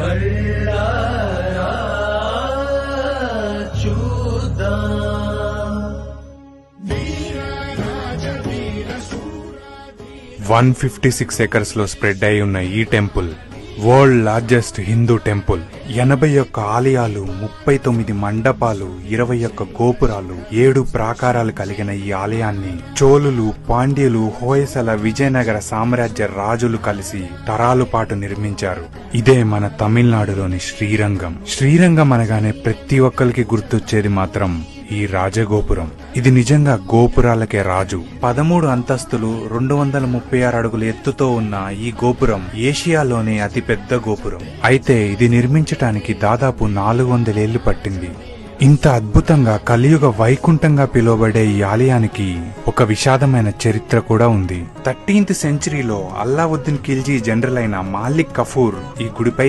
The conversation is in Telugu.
కళ్ళారా చూద్దాం 156 acres లో స్ప్రెడ్ అయి ఉన్న ఈ temple world largest Hindu temple. 81 ఆలయాలు, 39 మండపాలు, 21 గోపురాలు, 7 ప్రాకారాలు కలిగిన ఈ ఆలయాన్ని చోళులు, పాండ్యులు, హోయసల, విజయనగర సామ్రాజ్య రాజులు కలిసి తరాలు పాటు నిర్మించారు. ఇదే మన తమిళనాడులోని శ్రీరంగం. శ్రీరంగం అనగానే ప్రతి ఒక్కరికి గుర్తొచ్చేది మాత్రం ఈ రాజగోపురం. ఇది నిజంగా గోపురాలకే రాజు. 13 అంతస్తులు, 236 అడుగుల ఎత్తుతో ఉన్న ఈ గోపురం ఏషియాలోనే అతిపెద్ద గోపురం. అయితే ఇది నిర్మించటానికి దాదాపు 400 ఏళ్లు పట్టింది. ఇంత అద్భుతంగా కలియుగ వైకుంఠంగా పిలువబడే ఈ ఆలయానికి ఒక విషాదమైన చరిత్ర కూడా ఉంది. 13th సెంచరీలో అల్లావుద్దీన్ ఖిల్జీ జనరల్ అయిన మాలిక్ కఫూర్ ఈ గుడిపై